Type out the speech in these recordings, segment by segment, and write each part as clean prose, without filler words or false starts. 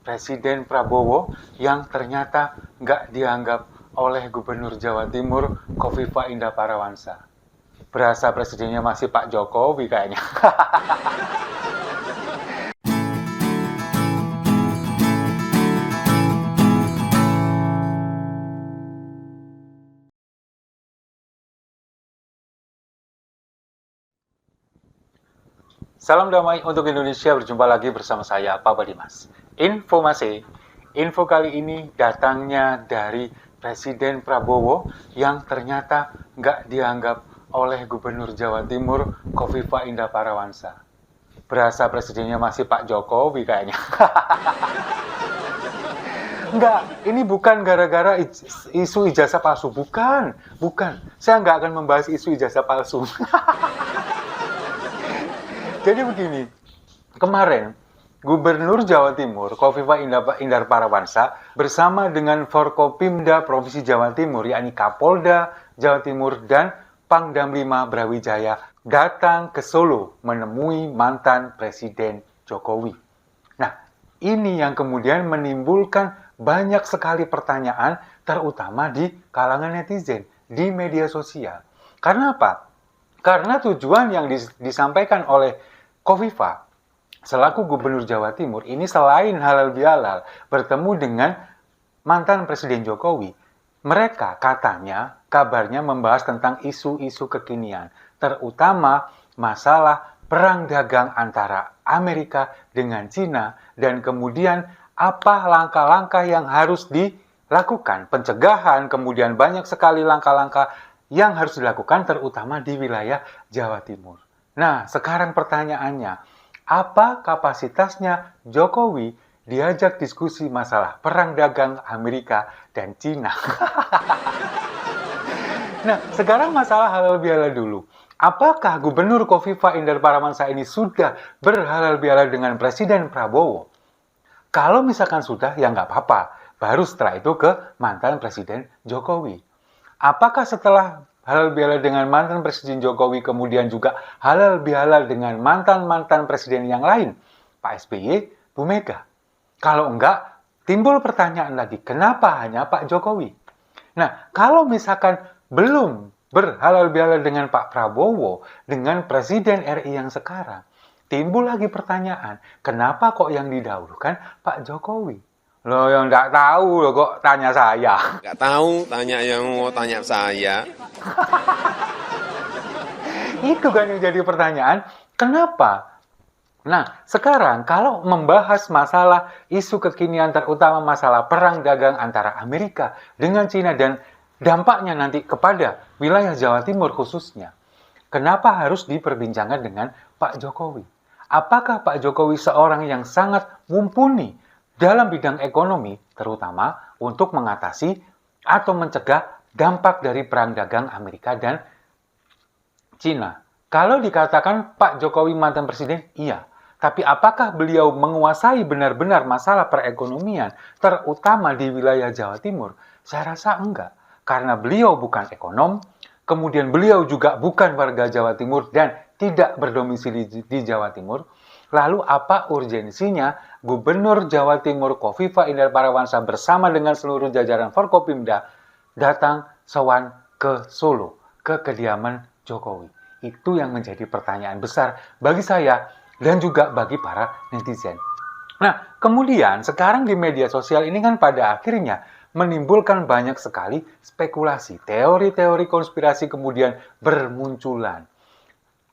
Presiden Prabowo yang ternyata nggak dianggap oleh Gubernur Jawa Timur Kofifa Indah Parawansa. Berasa presidennya masih Pak Jokowi kayaknya. Salam damai untuk Indonesia, berjumpa lagi bersama saya, Papa Dimas. Info kali ini datangnya dari Presiden Prabowo yang ternyata nggak dianggap oleh Gubernur Jawa Timur Kofifa Indah Parawansa. Berasa presidennya masih Pak Jokowi kayaknya. Enggak, ini bukan gara-gara isu ijazah palsu, bukan. Saya nggak akan membahas isu ijazah palsu. Jadi begini, kemarin Gubernur Jawa Timur Kofifa Indar Parawansa bersama dengan Forkopimda Provinsi Jawa Timur, yakni Kapolda Jawa Timur dan Pangdam 5 Brawijaya datang ke Solo menemui mantan Presiden Jokowi. Nah, ini yang kemudian menimbulkan banyak sekali pertanyaan, terutama di kalangan netizen, di media sosial. Karena apa? Karena tujuan yang disampaikan oleh Kofifa selaku Gubernur Jawa Timur ini selain halal bihalal bertemu dengan mantan Presiden Jokowi, mereka katanya kabarnya membahas tentang isu-isu kekinian, terutama masalah perang dagang antara Amerika dengan Cina dan kemudian apa langkah-langkah yang harus dilakukan, pencegahan, kemudian banyak sekali langkah-langkah yang harus dilakukan terutama di wilayah Jawa Timur. Nah, sekarang pertanyaannya, apa kapasitasnya Jokowi diajak diskusi masalah perang dagang Amerika dan Cina? Nah, sekarang masalah halal bihalal dulu. Apakah Gubernur Kofifa Indar Parawansa ini sudah berhalal bihalal dengan Presiden Prabowo? Kalau misalkan sudah, ya nggak apa-apa. Baru setelah itu ke mantan Presiden Jokowi. Apakah setelah halal bihalal dengan mantan Presiden Jokowi kemudian juga halal bihalal dengan mantan-mantan presiden yang lain? Pak SBY, Bu Mega. Kalau enggak, timbul pertanyaan lagi, kenapa hanya Pak Jokowi? Nah, kalau misalkan belum berhalal bihalal dengan Pak Prabowo, dengan Presiden RI yang sekarang, timbul lagi pertanyaan, kenapa kok yang didahulukan Pak Jokowi? Loh, yang nggak tahu loh kok tanya saya. Nggak tahu, tanya yang mau tanya saya. Itu kan yang jadi pertanyaan, kenapa? Nah, sekarang kalau membahas masalah isu kekinian terutama masalah perang dagang antara Amerika dengan Cina dan dampaknya nanti kepada wilayah Jawa Timur khususnya, kenapa harus diperbincangkan dengan Pak Jokowi? Apakah Pak Jokowi seorang yang sangat mumpuni dalam bidang ekonomi, terutama untuk mengatasi atau mencegah dampak dari perang dagang Amerika dan Cina? Kalau dikatakan Pak Jokowi mantan presiden, iya. Tapi apakah beliau menguasai benar-benar masalah perekonomian, terutama di wilayah Jawa Timur? Saya rasa enggak. Karena beliau bukan ekonom, kemudian beliau juga bukan warga Jawa Timur dan tidak berdomisili di Jawa Timur. Lalu apa urgensinya Gubernur Jawa Timur Kofifa Indar Parawansa bersama dengan seluruh jajaran Forkopimda datang sowan ke Solo, ke kediaman Jokowi? Itu yang menjadi pertanyaan besar bagi saya dan juga bagi para netizen. Nah, kemudian sekarang di media sosial ini kan pada akhirnya menimbulkan banyak sekali spekulasi, teori-teori konspirasi kemudian bermunculan.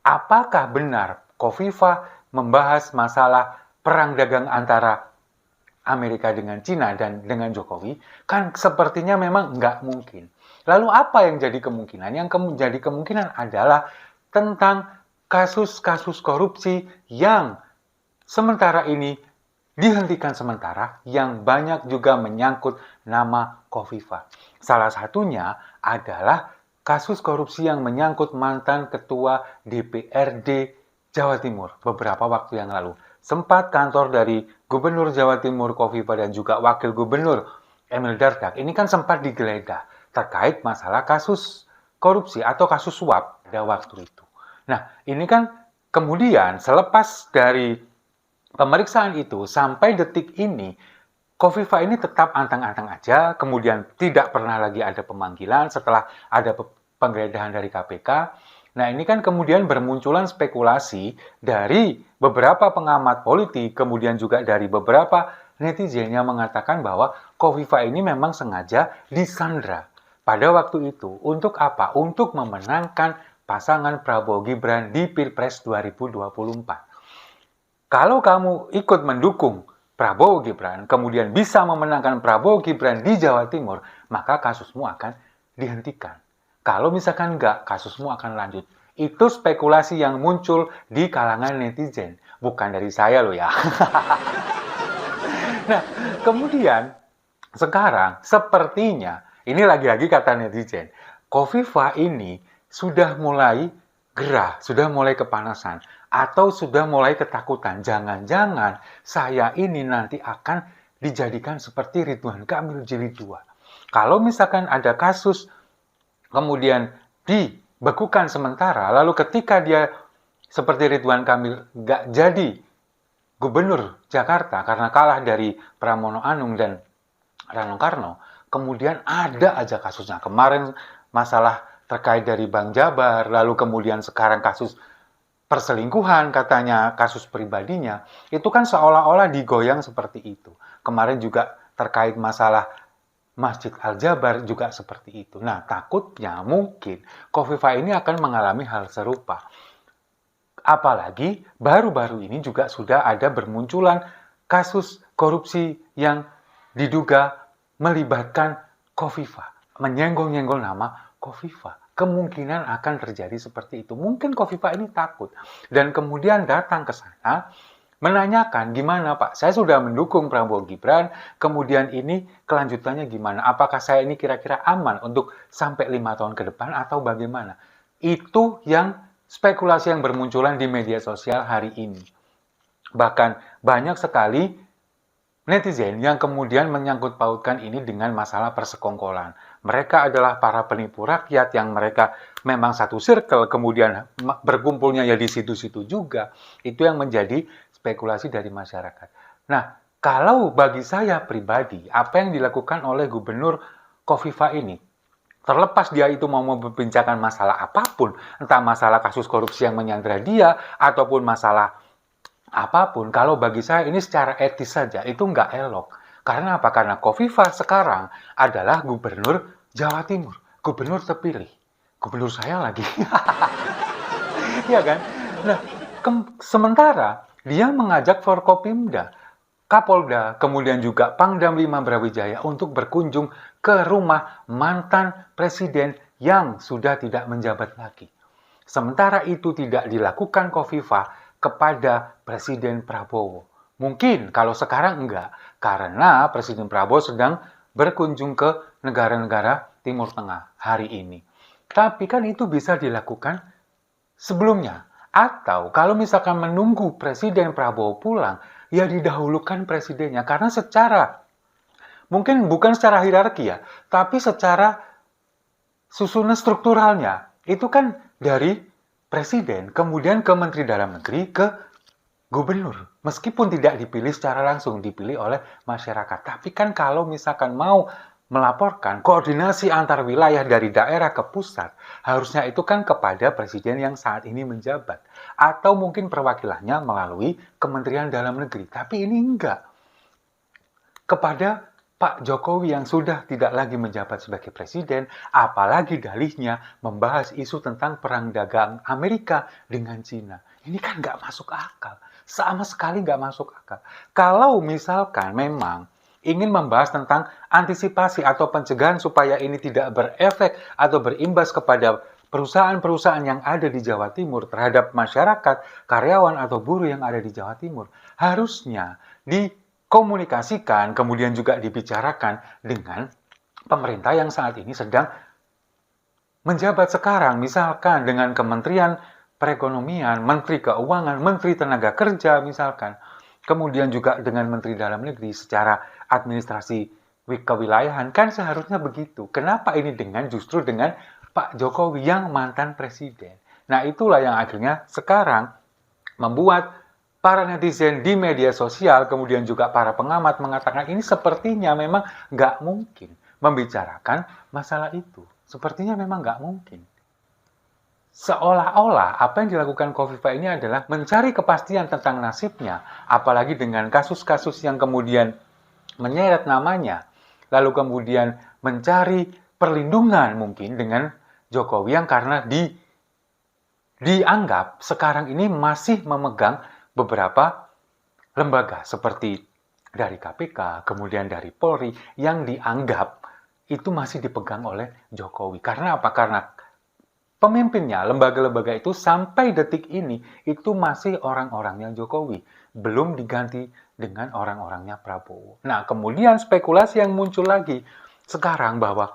Apakah benar Kofifa membahas masalah perang dagang antara Amerika dengan Cina dan dengan Jokowi? Kan sepertinya memang nggak mungkin. Lalu apa yang jadi kemungkinan? Yang jadi kemungkinan adalah tentang kasus-kasus korupsi yang sementara ini dihentikan sementara, yang banyak juga menyangkut nama Kofifa. Salah satunya adalah kasus korupsi yang menyangkut mantan Ketua DPRD Jawa Timur beberapa waktu yang lalu. Sempat kantor dari Gubernur Jawa Timur Kofifa dan juga Wakil Gubernur Emil Dardak ini kan sempat digeledah terkait masalah kasus korupsi atau kasus suap pada waktu itu. Nah, ini kan kemudian selepas dari pemeriksaan itu sampai detik ini Kofifa ini tetap antang-antang aja, kemudian tidak pernah lagi ada pemanggilan setelah ada penggeledahan dari KPK. Nah, ini kan kemudian bermunculan spekulasi dari beberapa pengamat politik, kemudian juga dari beberapa netizen yang mengatakan bahwa Kofifa ini memang sengaja disandra pada waktu itu. Untuk apa? Untuk memenangkan pasangan Prabowo Gibran di Pilpres 2024. Kalau kamu ikut mendukung Prabowo Gibran, kemudian bisa memenangkan Prabowo Gibran di Jawa Timur, maka kasusmu akan dihentikan. Kalau misalkan enggak, kasusmu akan lanjut. Itu spekulasi yang muncul di kalangan netizen. Bukan dari saya loh ya. Nah, kemudian sekarang sepertinya, ini lagi-lagi kata netizen, Kofifa ini sudah mulai gerah, sudah mulai kepanasan, atau sudah mulai ketakutan. Jangan-jangan saya ini nanti akan dijadikan seperti Ridwan Kamil Jilid 2. Kalau misalkan ada kasus kemudian dibekukan sementara, lalu ketika dia seperti Ridwan Kamil nggak jadi gubernur Jakarta karena kalah dari Pramono Anung dan Rano Karno, kemudian ada aja kasusnya. Kemarin masalah terkait dari Bang Jabar, lalu kemudian sekarang kasus perselingkuhan katanya, kasus pribadinya, itu kan seolah-olah digoyang seperti itu. Kemarin juga terkait masalah Masjid Al-Jabar juga seperti itu. Nah, takutnya mungkin Kofifa ini akan mengalami hal serupa. Apalagi baru-baru ini juga sudah ada bermunculan kasus korupsi yang diduga melibatkan Kofifa, menyenggol-nyenggol nama Kofifa. Kemungkinan akan terjadi seperti itu. Mungkin Kofifa ini takut dan kemudian datang ke sana menanyakan, gimana Pak, saya sudah mendukung Prabowo Gibran, kemudian ini kelanjutannya gimana? Apakah saya ini kira-kira aman untuk sampai 5 tahun ke depan atau bagaimana? Itu yang spekulasi yang bermunculan di media sosial hari ini. Bahkan banyak sekali netizen yang kemudian menyangkut pautkan ini dengan masalah persekongkolan. Mereka adalah para penipu rakyat yang mereka memang satu circle, kemudian berkumpulnya ya di situ-situ juga. Itu yang menjadi spekulasi dari masyarakat. Nah, kalau bagi saya pribadi, apa yang dilakukan oleh Gubernur Kofifa ini, terlepas dia itu mau membincangkan masalah apapun, entah masalah kasus korupsi yang menyandra dia, ataupun masalah apapun, kalau bagi saya ini secara etis saja, itu nggak elok. Karena apa? Karena Kofifa sekarang adalah Gubernur Jawa Timur, Gubernur terpilih. Gubernur saya lagi. Iya kan? Nah, sementara dia mengajak Forkopimda, Kapolda, kemudian juga Pangdam 5 Brawijaya untuk berkunjung ke rumah mantan presiden yang sudah tidak menjabat lagi. Sementara itu tidak dilakukan Kofifa kepada Presiden Prabowo. Mungkin kalau sekarang enggak, karena Presiden Prabowo sedang berkunjung ke negara-negara Timur Tengah hari ini. Tapi kan itu bisa dilakukan sebelumnya. Atau kalau misalkan menunggu Presiden Prabowo pulang, ya didahulukan presidennya. Karena secara, mungkin bukan secara hierarki ya, tapi secara susunan strukturalnya, itu kan dari presiden, kemudian ke Menteri Dalam Negeri, ke gubernur. Meskipun tidak dipilih secara langsung, dipilih oleh masyarakat. Tapi kan kalau misalkan mau melaporkan koordinasi antar wilayah dari daerah ke pusat, harusnya itu kan kepada presiden yang saat ini menjabat. Atau mungkin perwakilannya melalui Kementerian Dalam Negeri. Tapi ini enggak. Kepada Pak Jokowi yang sudah tidak lagi menjabat sebagai presiden, apalagi dalihnya membahas isu tentang perang dagang Amerika dengan Cina. Ini kan nggak masuk akal. Sama sekali nggak masuk akal. Kalau misalkan memang ingin membahas tentang antisipasi atau pencegahan supaya ini tidak berefek atau berimbas kepada perusahaan-perusahaan yang ada di Jawa Timur terhadap masyarakat, karyawan atau buruh yang ada di Jawa Timur, harusnya dikomunikasikan, kemudian juga dibicarakan dengan pemerintah yang saat ini sedang menjabat sekarang, misalkan dengan Kementerian Perekonomian, Menteri Keuangan, Menteri Tenaga Kerja misalkan, kemudian juga dengan Menteri Dalam Negeri secara administrasi kewilayahan, kan seharusnya begitu. Kenapa ini justru dengan Pak Jokowi yang mantan presiden? Nah itulah yang akhirnya sekarang membuat para netizen di media sosial, kemudian juga para pengamat mengatakan ini sepertinya memang nggak mungkin membicarakan masalah itu. Sepertinya memang nggak mungkin. Seolah-olah apa yang dilakukan Kofifa ini adalah mencari kepastian tentang nasibnya, apalagi dengan kasus-kasus yang kemudian menyeret namanya, lalu kemudian mencari perlindungan mungkin dengan Jokowi yang karena dianggap sekarang ini masih memegang beberapa lembaga seperti dari KPK, kemudian dari Polri yang dianggap itu masih dipegang oleh Jokowi. Karena apa? Karena pemimpinnya, lembaga-lembaga itu sampai detik ini itu masih orang-orangnya Jokowi, belum diganti dengan orang-orangnya Prabowo. Nah, kemudian spekulasi yang muncul lagi sekarang bahwa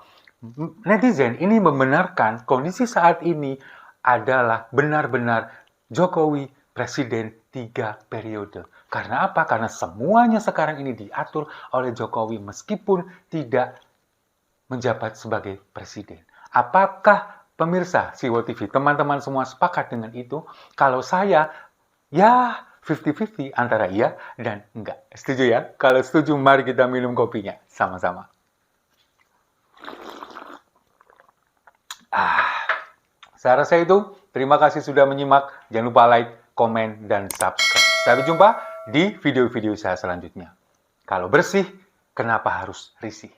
netizen ini membenarkan kondisi saat ini adalah benar-benar Jokowi presiden 3 periode. Karena apa? Karena semuanya sekarang ini diatur oleh Jokowi meskipun tidak menjabat sebagai presiden. Apakah pemirsa Siwo TV, teman-teman semua sepakat dengan itu? Kalau saya, ya 50-50 antara iya dan enggak. Setuju ya? Kalau setuju, mari kita minum kopinya sama-sama. Saya rasa itu. Terima kasih sudah menyimak. Jangan lupa like, komen, dan subscribe. Sampai jumpa di video-video saya selanjutnya. Kalau bersih, kenapa harus risih?